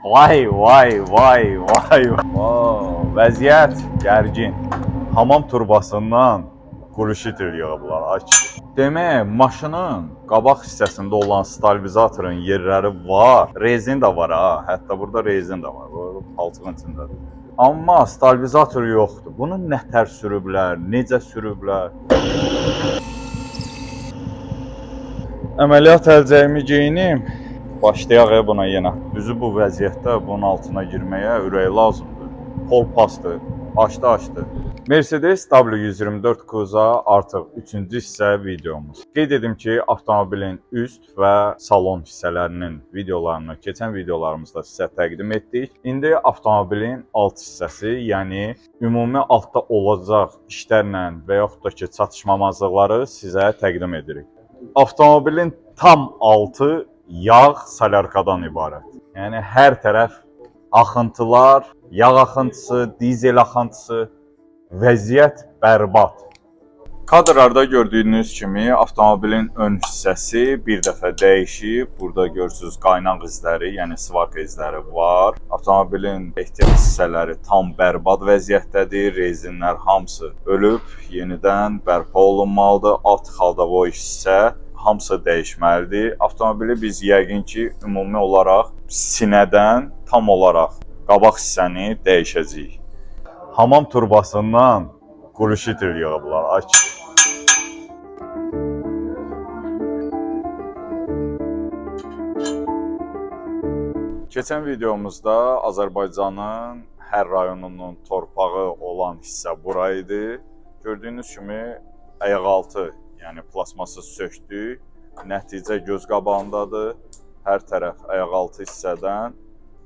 Vay vay vay vay. Wow, vəziyyət gərgin. Hamam turbasından quruşitr yığıblar. Aç. Demək, maşının qabaq hissəsində olan stabilizatorun yerləri var. Rezin də var ha. Hətta burada rezin də var. Bu palçığın içindədir. Amma stabilizator yoxdur. Bunu nətər sürüblər, necə sürüblər? Əməliyyat əlcəyimi geyinim. Başlayaq buna yenə. Düzü bu vəziyyətdə bunun altına girməyə ürək lazımdır. Pol pasdır, açdı. Mercedes W124 Cruze artıq 3-cü hissə videomuz. Qeyd edim ki, avtomobilin üst və salon hissələrinin videolarını keçən videolarımızda sizə təqdim etdik. İndi avtomobilin alt hissəsi, yəni ümumi altda olacaq işlərlə və yaxud da ki, çatışmamazlıqları sizə təqdim edirik. Avtomobilin tam altı yağ solyarkadan ibarət. Yəni hər tərəf axıntılar, yağ axıntısı, dizel axıntısı, vəziyyət bərbad. Kadrlarda gördüyünüz kimi avtomobilin ön hissəsi bir dəfə dəyişib. Burada görürsünüz qaynaq izləri, yəni svarka izləri var. Avtomobilin ehtiyat hissələri tam bərbad vəziyyətdədir. Rezinlər hamısı ölüb, yenidən bərpa olunmalıdır. Alt xaldavoy hissə hamısı dəyişməlidir. Avtomobili biz yəqin ki, ümumi olaraq sinədən tam olaraq qabaq hissəni dəyişəcəyik. Hamam turbasından quruşitr yığıblar. Aç. Keçən videomuzda Azərbaycanın hər rayonunun torpağı olan hissə bura idi. Gördüyünüz kimi ayaqaltı, yəni plasması sökdük. Nəticə göz qabağındadır. Hər tərəf ayaqaltı hissədən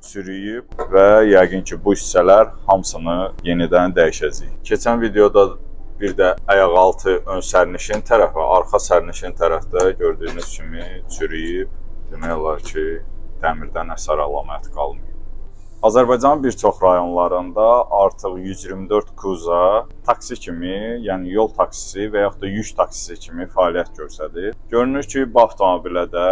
çürüyüb və yəqin ki, bu hissələr hamısını yenidən dəyişəcəyik. Keçən videoda bir də ayaqaltı ön sərnişin tərəfi, arxa sərnişin tərəfdə gördüyünüz kimi çürüyüb. Demək olar ki, dəmirdən əsər əlamət qalmayıb. Azərbaycanın bir çox rayonlarında artıq 124 Cruze taksi kimi, yəni yol taksisi və yaxud da yük taksisi kimi fəaliyyət göstərir. Görünür ki, bu avtomobilə də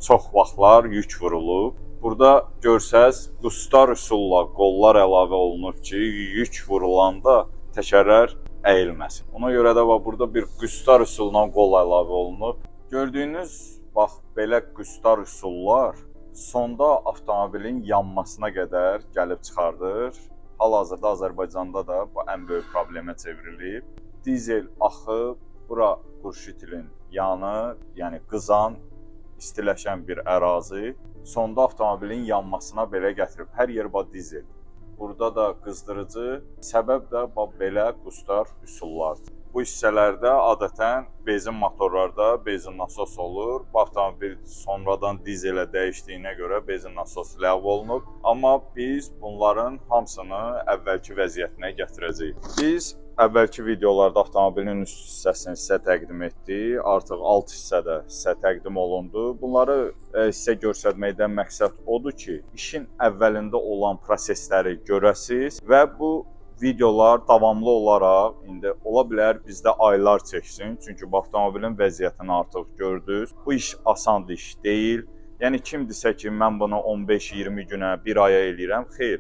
çox vaxtlar yük vurulub. Burada görsəz, qustar üsulla qollar əlavə olunub ki, yük vurulanda təkərlər əyilməsin. Ona görə də burada bir qustar üsulla qol əlavə olunub. Gördüyünüz, bax, belə qustar üsullar sonda avtomobilin yanmasına qədər gəlib çıxardır. Hal-hazırda Azərbaycanda da bu ən böyük problemə çevrilib. Dizel axıb, bura qurşitilin yanı, yəni qızan, istiləşən bir ərazi. Sonda avtomobilin yanmasına belə gətirib. Hər yer dizel. Burada da qızdırıcı, səbəb də belə qustar üsullardır. Bu hissələrdə adətən benzin motorlarda benzin nasos olur. Bu avtomobil sonradan dizelə dəyişdiyinə görə benzin nasos ləğv olunub. Amma biz bunların hamısını əvvəlki vəziyyətinə gətirəcəyik. Biz əvvəlki videolarda avtomobilin üst hissəsini sizə təqdim etdik. Artıq alt hissədə sizə təqdim olundu. Bunları sizə göstərməkdən məqsəd odur ki, işin əvvəlində olan prosesləri görəsiniz və bu videolar davamlı olaraq indi ola bilər bizdə aylar çəksin. Çünki bu avtomobilin vəziyyətini artıq gördünüz. Bu iş asan iş deyil. Yəni kim desə ki, mən bunu 15-20 günə, bir aya eləyirəm, xeyr.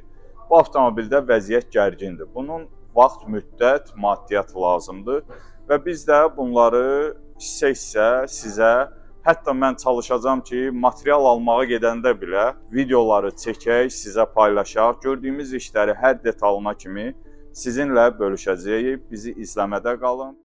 Bu avtomobildə vəziyyət gərgindir. Bunun vaxt, müddət, maddiyyat lazımdır və biz də bunları hissə-hissə sizə, hətta mən çalışacağam ki, material almağa gedəndə belə videoları çəkək, sizə paylaşaq. Gördüyümüz işləri hər detalına kimi sizinlə bölüşəcəyik. Bizi izləmədə qalın.